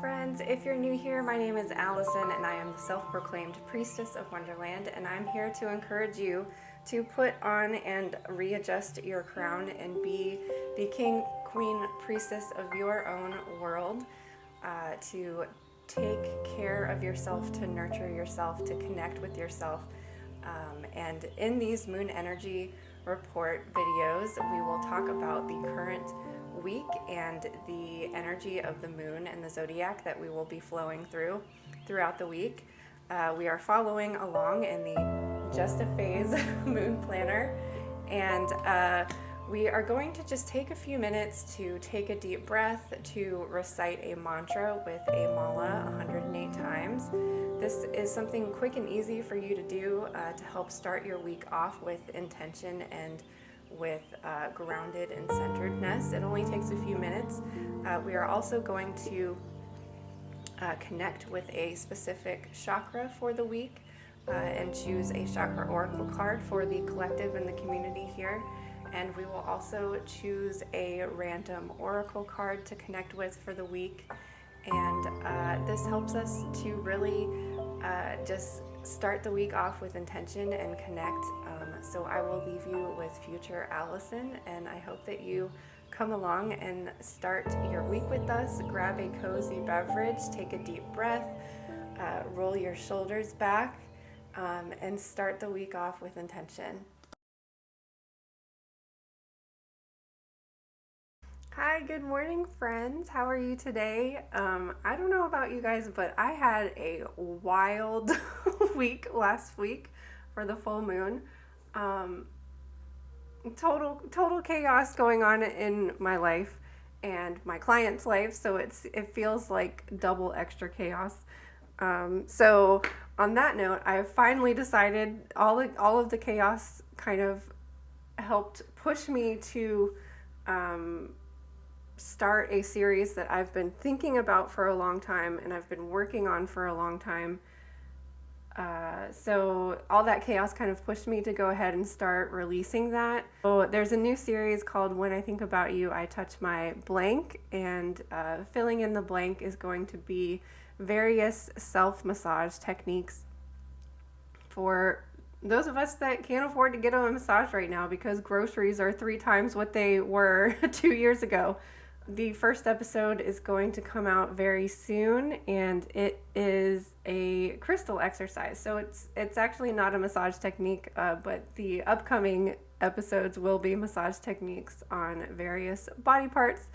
friends. If you're new here, my name is Allison and I am the self-proclaimed priestess of Wonderland, and I'm here to encourage you to put on and readjust your crown and be the king, queen, priestess of your own world, to take care of yourself, to nurture yourself, to connect with yourself. And in these moon energy report videos, we will talk about the current week and the energy of the moon and the zodiac that we will be flowing throughout the week. We are following along in the Just a Phase moon planner, and we are going to just take a few minutes to take a deep breath, to recite a mantra with a mala 108 times. This is something quick and easy for you to do to help start your week off with intention and with grounded and centeredness. It only takes a few minutes. We are also going to connect with a specific chakra for the week and choose a chakra oracle card for the collective and the community here. And we will also choose a random oracle card to connect with for the week. And this helps us to really just start the week off with intention and connect. So I will leave you with future Allison, and I hope that you come along and start your week with us. Grab a cozy beverage, take a deep breath, roll your shoulders back, and start the week off with intention. Hi, good morning, friends. How are you today? I don't know about you guys, but I had a wild week last week for the full moon. Total chaos going on in my life and my client's life, so it feels like double extra chaos. So on that note, I finally decided all of the chaos kind of helped push me to start a series that I've been thinking about for a long time and I've been working on for a long time. So all that chaos kind of pushed me to go ahead and start releasing that. So there's a new series called When I Think About You, I Touch My Blank, and filling in the blank is going to be various self-massage techniques for those of us that can't afford to get a massage right now because groceries are 3 times what they were 2 years ago. The first episode is going to come out very soon, and it is a crystal exercise. So it's actually not a massage technique, but the upcoming episodes will be massage techniques on various body parts.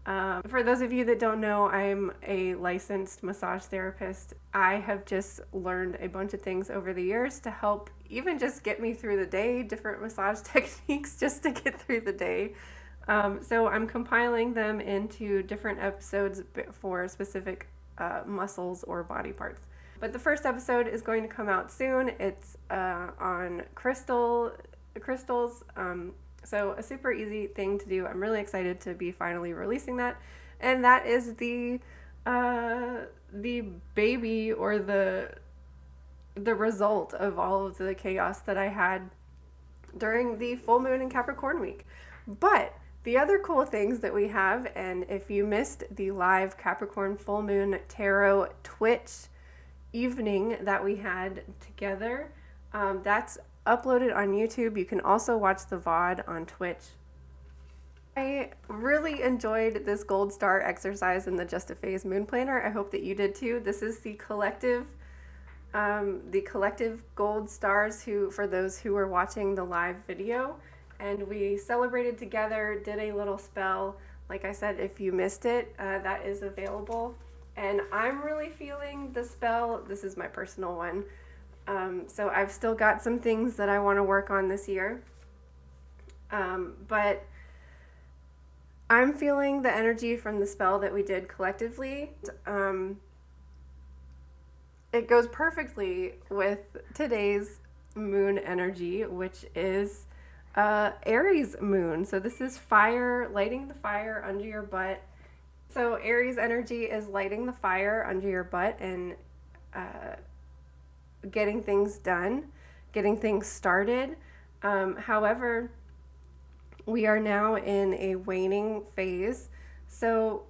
For those of you that don't know, I'm a licensed massage therapist. I have just learned a bunch of things over the years to help even just get me through the day, different massage techniques just to get through the day. So I'm compiling them into different episodes for specific muscles or body parts. But the first episode is going to come out soon. It's on crystals. So a super easy thing to do. I'm really excited to be finally releasing that. And that is the baby or the result of all of the chaos that I had during the full moon in Capricorn week. But the other cool things that we have, and if you missed the live Capricorn full moon tarot Twitch evening that we had together, that's uploaded on YouTube. You can also watch the VOD on Twitch. I really enjoyed this gold star exercise in the Just a Phase moon planner. I hope that you did too. This is the collective gold stars for those who were watching the live video. And we celebrated together, did a little spell. Like I said, if you missed it, that is available. And I'm really feeling the spell. This is my personal one. So I've still got some things that I want to work on this year. But I'm feeling the energy from the spell that we did collectively. It goes perfectly with today's moon energy, which is Aries moon. So this is fire, lighting the fire under your butt. So Aries energy is lighting the fire under your butt and getting things done, getting things started. However, we are now in a waning phase. So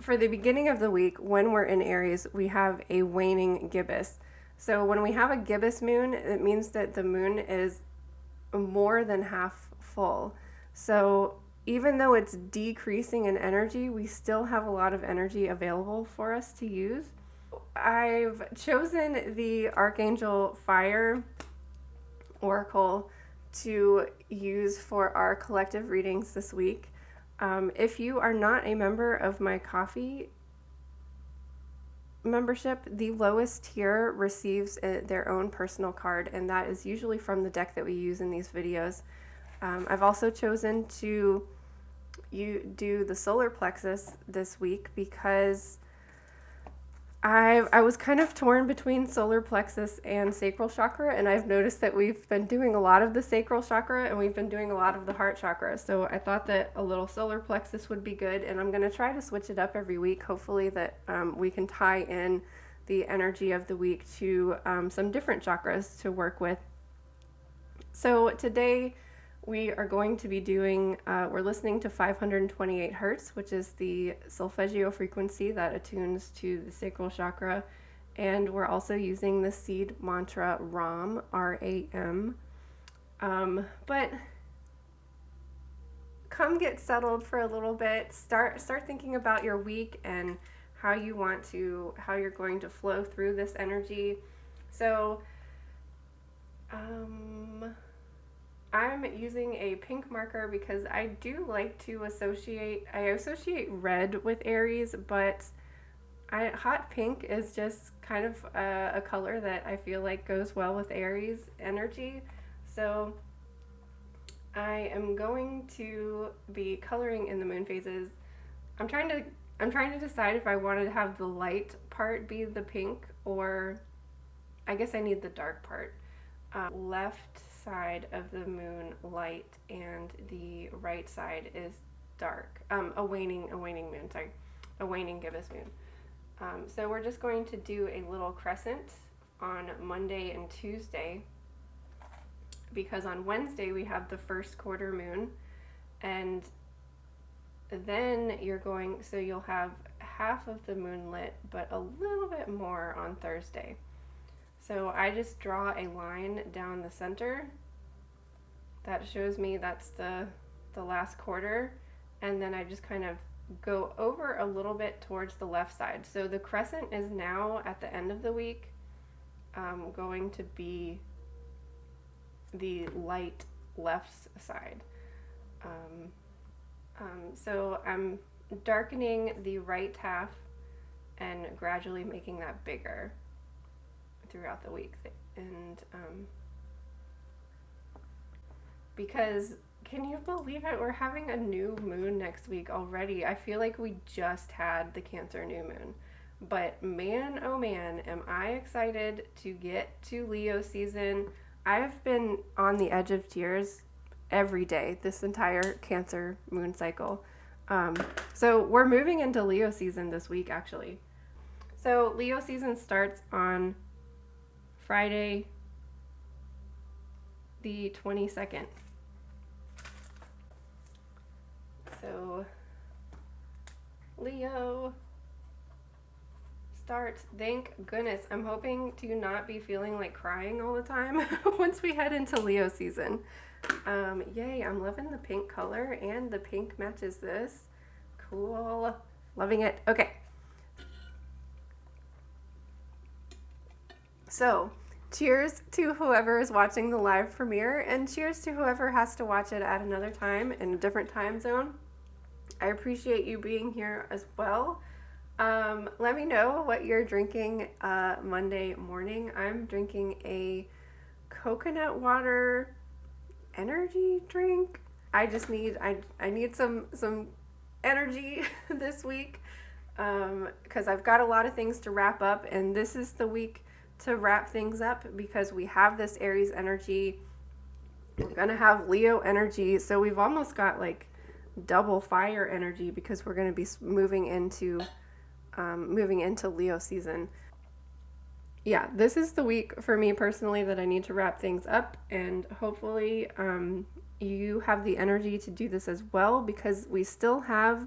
for the beginning of the week, when we're in Aries, we have a waning gibbous. So when we have a gibbous moon, it means that the moon is more than half full. So even though it's decreasing in energy, we still have a lot of energy available for us to use. I've chosen the Archangel Fire Oracle to use for our collective readings this week. If you are not a member of my coffee membership, the lowest tier receives their own personal card, and that is usually from the deck that we use in these videos. I've also chosen to do the solar plexus this week because I was kind of torn between solar plexus and sacral chakra, and I've noticed that we've been doing a lot of the sacral chakra and we've been doing a lot of the heart chakra. So I thought that a little solar plexus would be good, and I'm going to try to switch it up every week. Hopefully that we can tie in the energy of the week to some different chakras to work with. So today we are going to be doing, we're listening to 528 hertz, which is the solfeggio frequency that attunes to the sacral chakra. And we're also using the seed mantra RAM, R-A-M. But come get settled for a little bit. Start thinking about your week and how you're going to flow through this energy. So, I'm using a pink marker because I do like to associate red with Aries, but hot pink is just kind of a color that I feel like goes well with Aries energy. So I am going to be coloring in the moon phases. I'm trying to decide if I wanted to have the light part be the pink, or I guess I need the dark part. Left side of the moon light and the right side is dark. A waning gibbous moon. So we're just going to do a little crescent on Monday and Tuesday, because on Wednesday we have the first quarter moon, and then you'll have half of the moon lit, but a little bit more on Thursday. So I just draw a line down the center that shows me that's the last quarter, and then I just kind of go over a little bit towards the left side. So the crescent is now at the end of the week going to be the light left side. So I'm darkening the right half and gradually making that bigger throughout the week. And because, can you believe it, we're having a new moon next week already. I feel like we just had the Cancer new moon, but man, oh man, am I excited to get to Leo season. I've been on the edge of tears every day this entire Cancer moon cycle. So we're moving into Leo season this week, actually. So Leo season starts on Friday the 22nd. So Leo starts. Thank goodness. I'm hoping to not be feeling like crying all the time once we head into Leo season. Yay, I'm loving the pink color, and the pink matches this. Cool. Loving it. Okay. So, cheers to whoever is watching the live premiere, and cheers to whoever has to watch it at another time in a different time zone. I appreciate you being here as well. Let me know what you're drinking Monday morning. I'm drinking a coconut water energy drink. I need some energy this week because I've got a lot of things to wrap up, and this is the week to wrap things up because we have this Aries energy. We're gonna have Leo energy, so we've almost got like double fire energy because we're gonna be moving into Leo season. Yeah, this is the week for me personally that I need to wrap things up, and hopefully you have the energy to do this as well, because we still have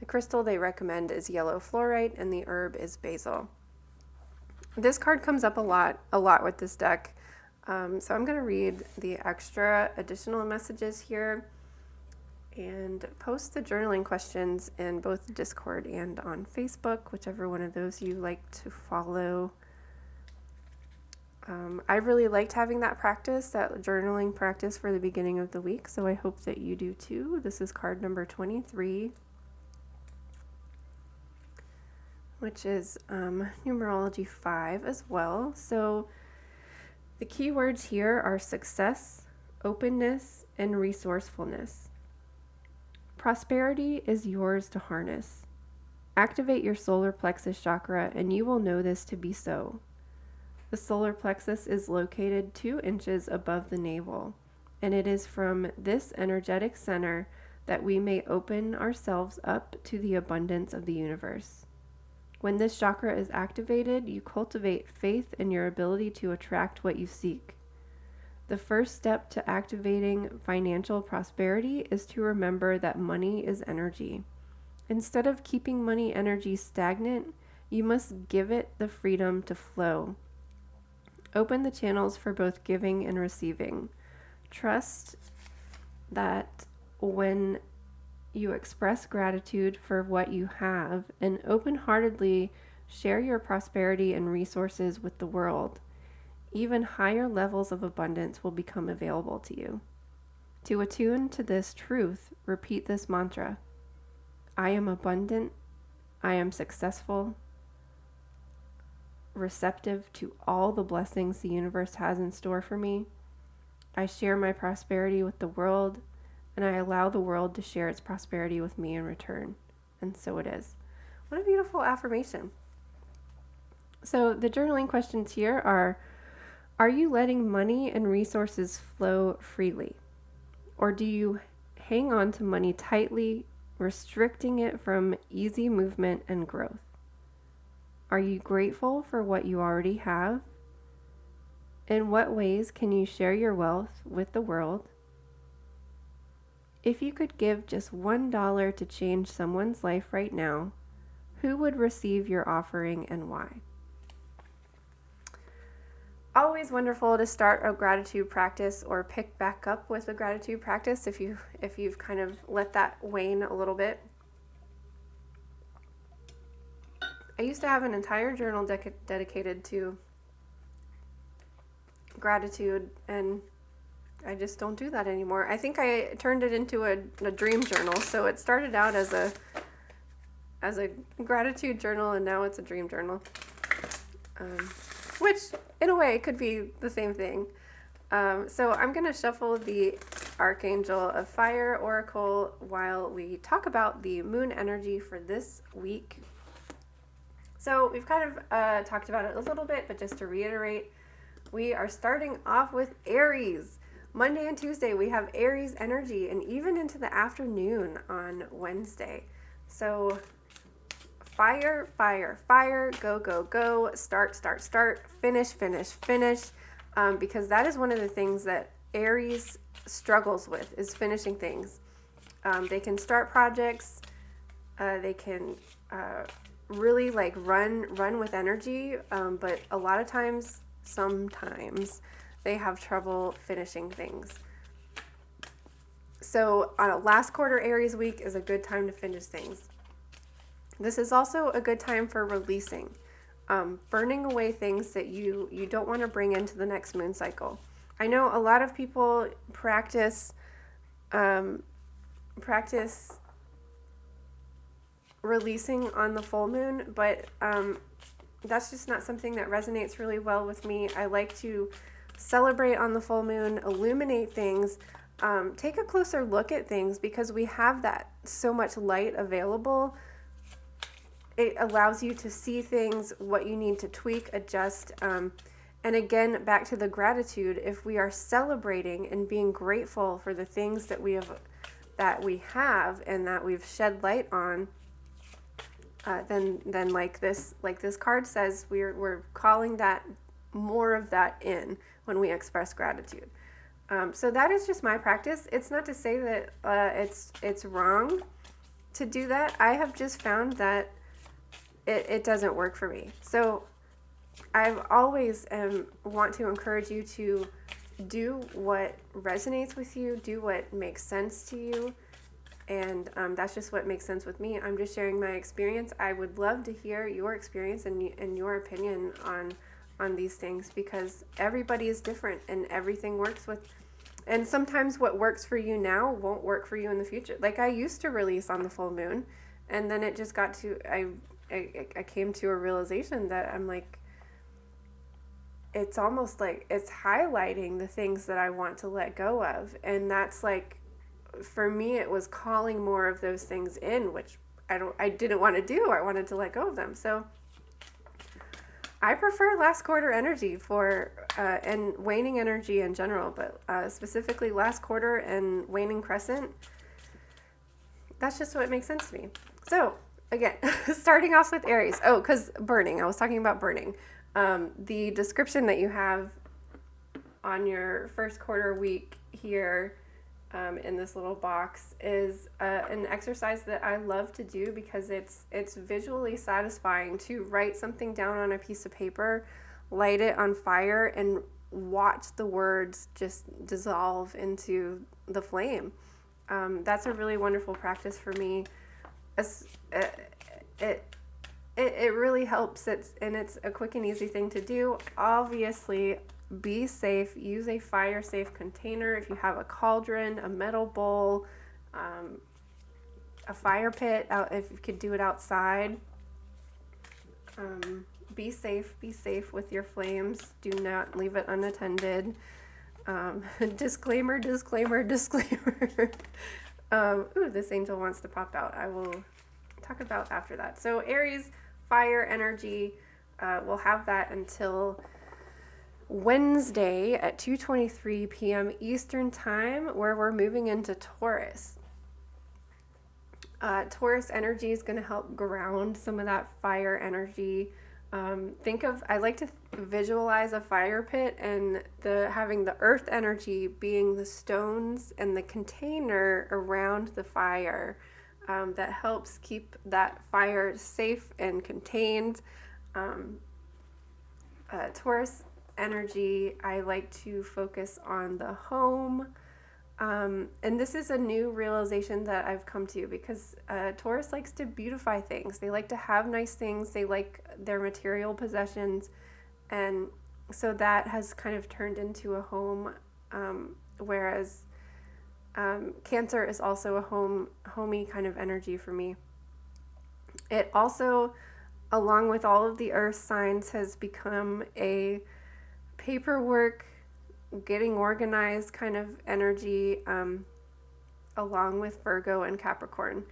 The crystal they recommend is yellow fluorite, and the herb is basil. This card comes up a lot with this deck. So I'm going to read the extra additional messages here and post the journaling questions in both Discord and on Facebook, whichever one of those you like to follow. I really liked having that practice, that journaling practice for the beginning of the week, so I hope that you do too. This is card number 23, which is numerology 5 as well. So the key words here are success, openness, and resourcefulness. Prosperity is yours to harness. Activate your solar plexus chakra and you will know this to be so. The solar plexus is located 2 inches above the navel, and it is from this energetic center that we may open ourselves up to the abundance of the universe. When this chakra is activated, you cultivate faith in your ability to attract what you seek. The first step to activating financial prosperity is to remember that money is energy. Instead of keeping money energy stagnant, you must give it the freedom to flow. Open the channels for both giving and receiving. Trust that when you express gratitude for what you have and open-heartedly share your prosperity and resources with the world, even higher levels of abundance will become available to you. To attune to this truth, repeat this mantra: I am abundant, I am successful, receptive to all the blessings the universe has in store for me. I share my prosperity with the world, and I allow the world to share its prosperity with me in return. And so it is. What a beautiful affirmation. So the journaling questions here are you letting money and resources flow freely? Or do you hang on to money tightly, restricting it from easy movement and growth? Are you grateful for what you already have? In what ways can you share your wealth with the world? If you could give just $1 to change someone's life right now, who would receive your offering and why? Always wonderful to start a gratitude practice or pick back up with a gratitude practice if you've kind of let that wane a little bit. I used to have an entire journal dedicated to gratitude, and I just don't do that anymore. I think I turned it into a dream journal. So it started out as a gratitude journal, and now it's a dream journal, which in a way could be the same thing. So I'm going to shuffle the Archangel of Fire Oracle while we talk about the moon energy for this week. So we've kind of talked about it a little bit, but just to reiterate, we are starting off with Aries. Monday and Tuesday, we have Aries energy, and even into the afternoon on Wednesday. So fire, fire, fire, go, go, go, start, start, start, finish, finish, finish, because that is one of the things that Aries struggles with, is finishing things. They can start projects, they can really like run with energy, but a lot of times, sometimes, they have trouble finishing things. So on a last quarter Aries week is a good time to finish things. This is also a good time for releasing, burning away things that you don't want to bring into the next moon cycle. I know a lot of people practice releasing on the full moon, but that's just not something that resonates really well with me. I like to celebrate on the full moon, illuminate things, take a closer look at things, because we have that so much light available. It allows you to see things, what you need to tweak, adjust, and again, back to the gratitude. If we are celebrating and being grateful for the things that we have and that we've shed light on, then like this card says, we're calling that more of that in when we express gratitude. So that is just my practice. It's not to say that it's wrong to do that, I have just found that it doesn't work for me. So I've always want to encourage you to do what resonates with you, do what makes sense to you. And that's just what makes sense with me. I'm just sharing my experience. I would love to hear your experience and your opinion on these things, because everybody is different and everything works with. And sometimes what works for you now won't work for you in the future. Like, I used to release on the full moon, and then it just got to, I came to a realization that I'm like, it's almost like it's highlighting the things that I want to let go of. And that's like, for me, it was calling more of those things in, which I didn't want to do. I wanted to let go of them. So I prefer last quarter energy for, and waning energy in general, but specifically last quarter and waning crescent. That's just what makes sense to me. So again, starting off with Aries. Oh, because burning. I was talking about burning. The description that you have on your first quarter week here, in this little box, is an exercise that I love to do because it's visually satisfying to write something down on a piece of paper, light it on fire, and watch the words just dissolve into the flame. That's a really wonderful practice for me. It really helps. It's a quick and easy thing to do. Obviously, be safe. Use a fire safe container. If you have a cauldron, a metal bowl, a fire pit, if you could do it outside. Be safe. Be safe with your flames. Do not leave it unattended. Disclaimer. Ooh, this angel wants to pop out. I will talk about after that. So Aries, fire energy, we'll have that until Wednesday at 2:23 p.m. Eastern Time, where we're moving into Taurus. Taurus energy is going to help ground some of that fire energy. I like to visualize a fire pit and having the earth energy being the stones and the container around the fire, that helps keep that fire safe and contained. Taurus energy, I like to focus on the home. And this is a new realization that I've come to, because Taurus likes to beautify things. They like to have nice things. They like their material possessions. And so that has kind of turned into a home, whereas Cancer is also a homey kind of energy for me. It also, along with all of the earth signs, has become a paperwork, getting organized kind of energy, along with Virgo and Capricorn.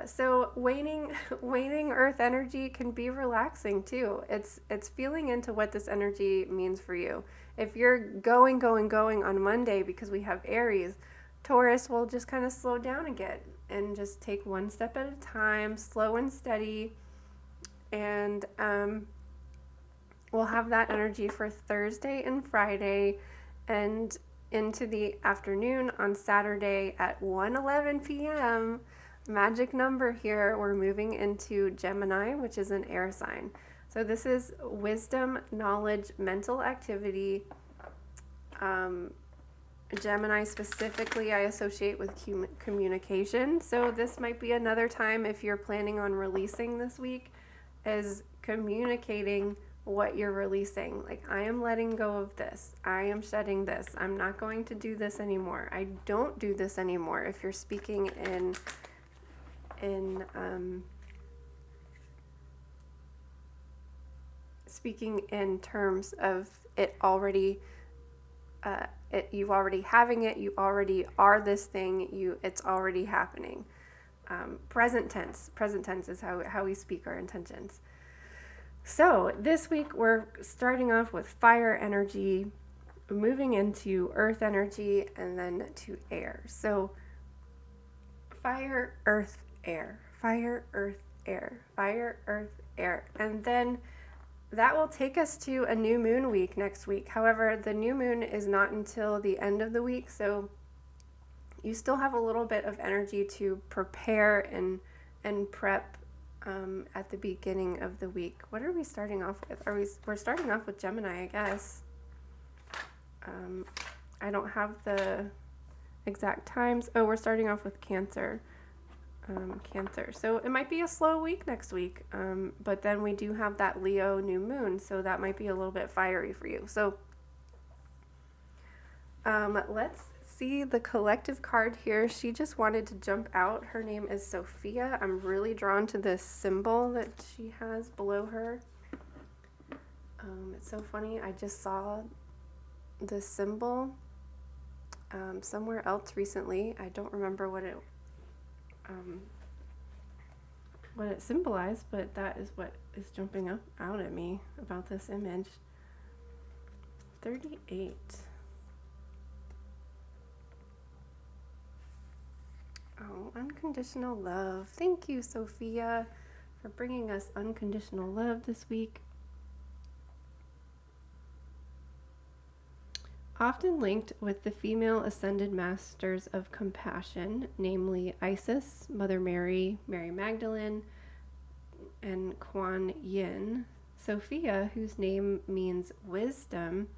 So waning earth energy can be relaxing too. It's feeling into what this energy means for you. If you're going on Monday, because we have Aries, Taurus will just kind of slow down again and just take one step at a time, slow and steady. And we'll have that energy for Thursday and Friday, and into the afternoon on Saturday at 1:11 p.m. Magic number here, we're moving into Gemini, which is an air sign. So this is wisdom, knowledge, mental activity. Gemini specifically I associate with communication. So this might be another time, if you're planning on releasing this week, is communicating what you're releasing. Like, I am letting go of this. I am shedding this. I'm not going to do this anymore. I don't do this anymore. If you're speaking in terms of it already, you already having it, you already are this thing, it's already happening. Present tense is how we speak our intentions. So this week we're starting off with fire energy, moving into earth energy, and then to air. So fire, earth, air, fire, earth, air, fire, earth, air. And then that will take us to a new moon week next week. However, the new moon is not until the end of the week, so you still have a little bit of energy to prepare and prep at the beginning of the week. What are we starting off with? We're starting off with Gemini, I guess. I don't have the exact times. Oh, we're starting off with Cancer. Cancer. So it might be a slow week next week, but then we do have that Leo new moon, so that might be a little bit fiery for you. So let's see the collective card here. She just wanted to jump out. Her name is Sophia. I'm really drawn to this symbol that she has below her. It's so funny. I just saw this symbol somewhere else recently. I don't remember what it symbolized, but that is what is jumping out at me about this image. 38. Oh, unconditional love. Thank you, Sophia, for bringing us unconditional love this week. Often linked with the female ascended masters of compassion, namely Isis, Mother Mary, Mary Magdalene, and Kuan Yin, Sophia, whose name means wisdom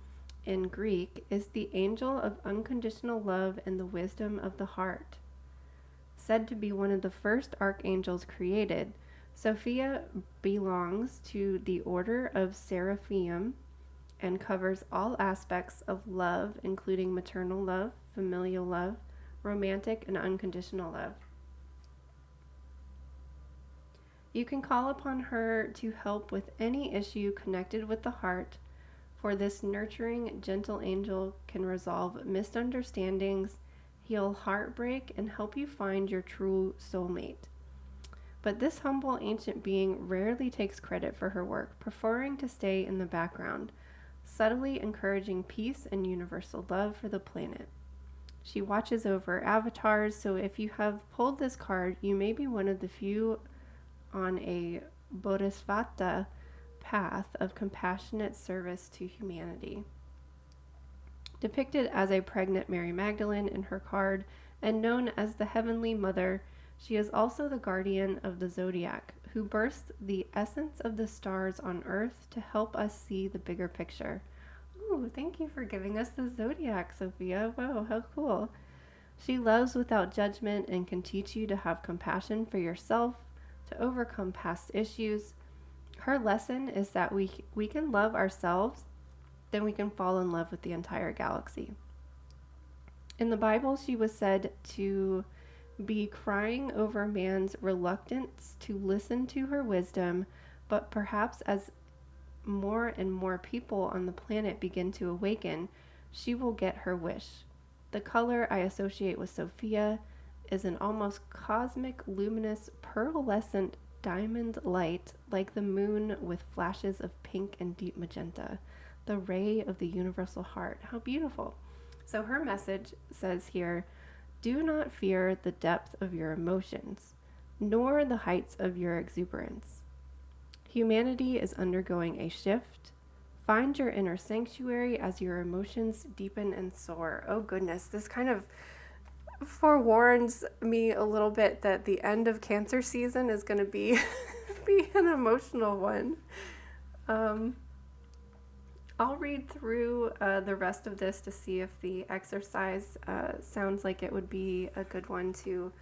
in Greek, is the angel of unconditional love and the wisdom of the heart. Said to be one of the first archangels created, Sophia belongs to the order of Seraphim and covers all aspects of love, including maternal love, familial love, romantic and unconditional love. You can call upon her to help with any issue connected with the heart, for this nurturing, gentle angel can resolve misunderstandings, heal heartbreak, and help you find your true soulmate. But this humble ancient being rarely takes credit for her work, preferring to stay in the background, subtly encouraging peace and universal love for the planet. She watches over avatars, so if you have pulled this card, you may be one of the few on a bodhisattva path of compassionate service to humanity. Depicted as a pregnant Mary Magdalene in her card and known as the Heavenly Mother, she is also the guardian of the zodiac, who bursts the essence of the stars on Earth to help us see the bigger picture. Ooh, thank you for giving us the zodiac, Sophia. Wow, how cool. She loves without judgment and can teach you to have compassion for yourself, to overcome past issues. Her lesson is that we can love ourselves, then we can fall in love with the entire galaxy. In the Bible, she was said to be crying over man's reluctance to listen to her wisdom, but perhaps as more and more people on the planet begin to awaken, she will get her wish. The color I associate with Sophia is an almost cosmic, luminous, pearlescent diamond light, like the moon with flashes of pink and deep magenta, the ray of the universal heart. How beautiful. So her message says here, do not fear the depth of your emotions, nor the heights of your exuberance. Humanity is undergoing a shift. Find your inner sanctuary as your emotions deepen and soar. Oh goodness, this kind of forewarns me a little bit that the end of Cancer season is going to be an emotional one. I'll read through the rest of this to see if the exercise sounds like it would be a good one to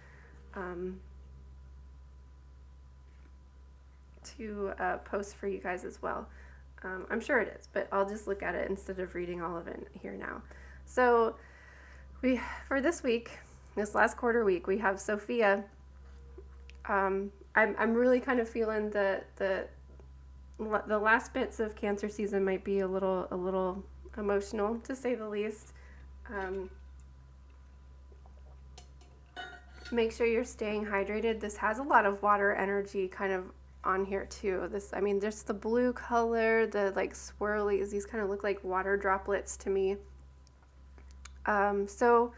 post for you guys as well. I'm sure it is, but I'll just look at it instead of reading all of it here now. So for this week, this last quarter week, we have Sophia. I'm really kind of feeling the last bits of Cancer season might be a little emotional, to say the least. Make sure you're staying hydrated. This has a lot of water energy kind of on here too. Just the blue color, the like swirlies, these kind of look like water droplets to me. So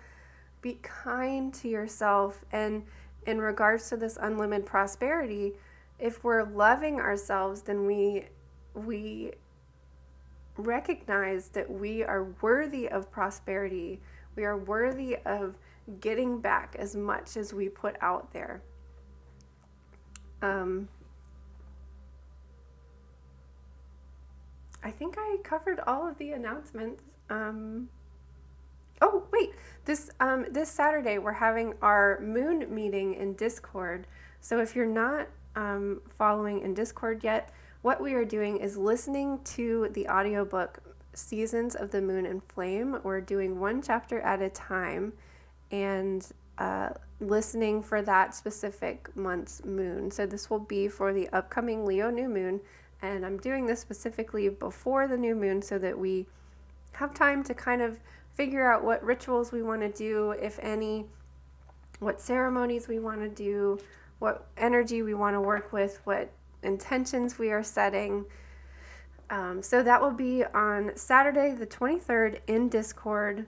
be kind to yourself, and in regards to this unlimited prosperity, if we're loving ourselves, then we recognize that we are worthy of prosperity. We are worthy of getting back as much as we put out there. I think I covered all of the announcements. Oh, wait, this Saturday we're having our moon meeting in Discord. So if you're not following in Discord yet, what we are doing is listening to the audiobook Seasons of the Moon and Flame. We're doing one chapter at a time and listening for that specific month's moon. So this will be for the upcoming Leo new moon, and I'm doing this specifically before the new moon so that we have time to kind of figure out what rituals we want to do, if any, what ceremonies we want to do, what energy we want to work with, what intentions we are setting. So that will be on Saturday the 23rd in Discord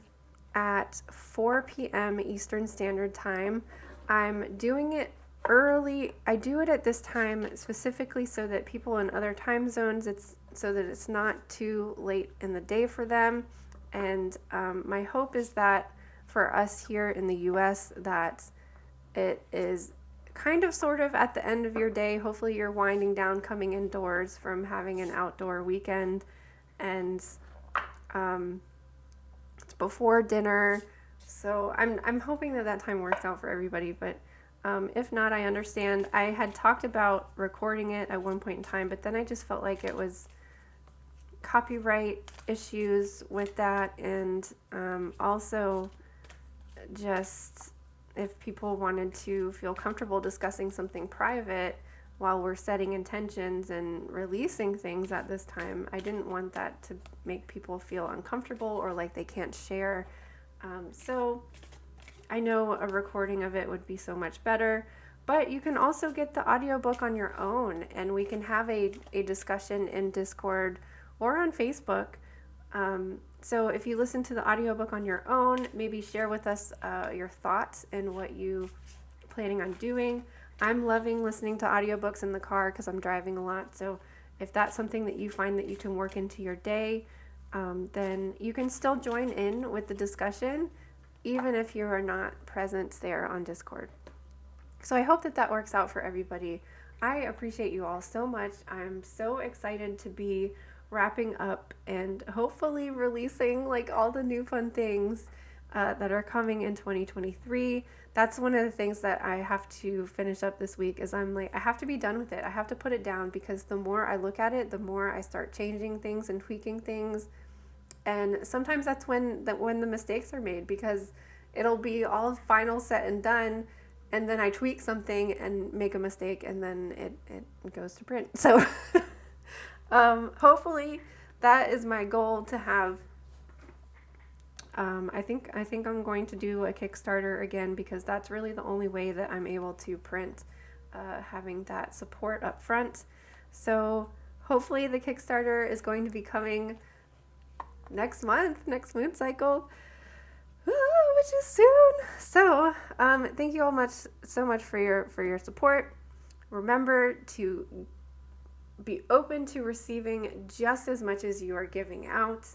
at 4 p.m. Eastern Standard Time. I'm doing it early. I do it at this time specifically so that people in other time zones, so that it's not too late in the day for them. And my hope is that for us here in the US, that it is kind of sort of at the end of your day. Hopefully you're winding down, coming indoors from having an outdoor weekend, and it's before dinner. So I'm hoping that time works out for everybody, but if not, I understand. I had talked about recording it at one point in time, but then I just felt like it was copyright issues with that, and also just if people wanted to feel comfortable discussing something private while we're setting intentions and releasing things at this time, I didn't want that to make people feel uncomfortable or like they can't share. So I know a recording of it would be so much better, but you can also get the audiobook on your own, and we can have a discussion in Discord or on Facebook. So if you listen to the audiobook on your own, maybe share with us your thoughts and what you planning on doing. I'm loving listening to audiobooks in the car because I'm driving a lot. So if that's something that you find that you can work into your day, then you can still join in with the discussion, even if you are not present there on Discord. So I hope that works out for everybody. I appreciate you all so much. I'm so excited to be wrapping up and hopefully releasing like all the new fun things that are coming in 2023. That's one of the things that I have to finish up this week, is I have to be done with it. I have to put it down, because the more I look at it, the more I start changing things and tweaking things. And sometimes that's when the mistakes are made, because it'll be all final, set and done, and then I tweak something and make a mistake, and then it goes to print. So hopefully that is my goal, to have I think I'm going to do a Kickstarter again, because that's really the only way that I'm able to print, having that support up front. So hopefully the Kickstarter is going to be coming next month, next moon cycle, which is soon. So thank you all so much for your support. Remember to be open to receiving just as much as you are giving out,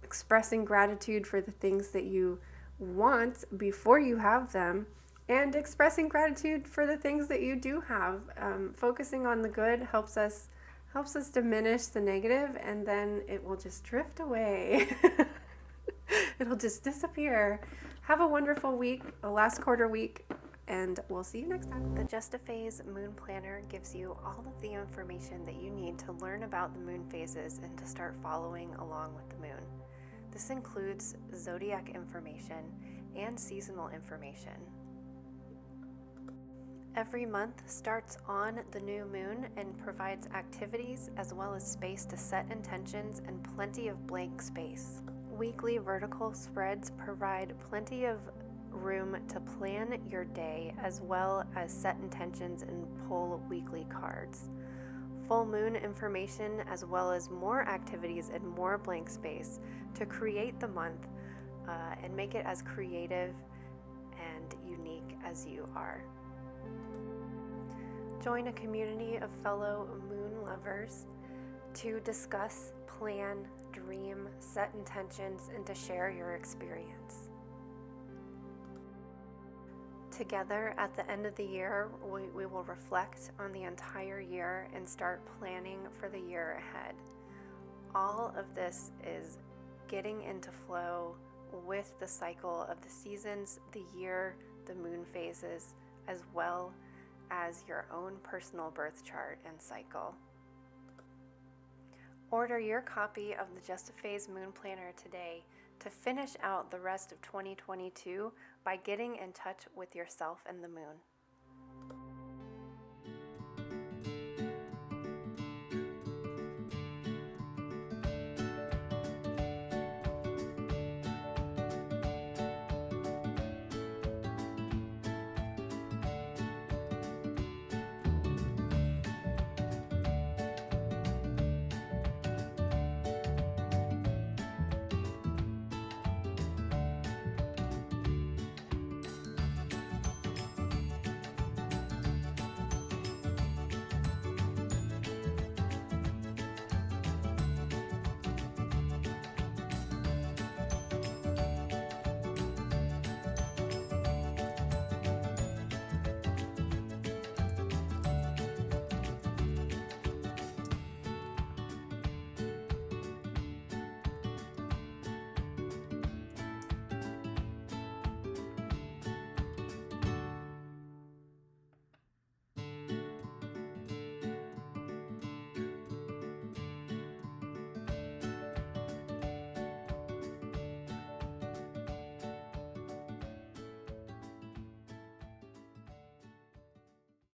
expressing gratitude for the things that you want before you have them, and expressing gratitude for the things that you do have. Focusing on the good helps us diminish the negative, and then it will just drift away. It'll just disappear. Have a wonderful week, a last quarter week, and we'll see you next time. The Just a Phase Moon Planner gives you all of the information that you need to learn about the moon phases and to start following along with the moon. This includes zodiac information and seasonal information. Every month starts on the new moon and provides activities as well as space to set intentions and plenty of blank space. Weekly vertical spreads provide plenty of room to plan your day as well as set intentions and pull weekly cards. Full moon information as well as more activities and more blank space to create the month and make it as creative and unique as you are. Join a community of fellow moon lovers to discuss, plan, dream, set intentions, and to share your experience. Together at the end of the year, we will reflect on the entire year and start planning for the year ahead. All of this is getting into flow with the cycle of the seasons, the year, the moon phases, as well as your own personal birth chart and cycle. Order your copy of the Just a Phase Moon Planner today to finish out the rest of 2022 by getting in touch with yourself and the moon.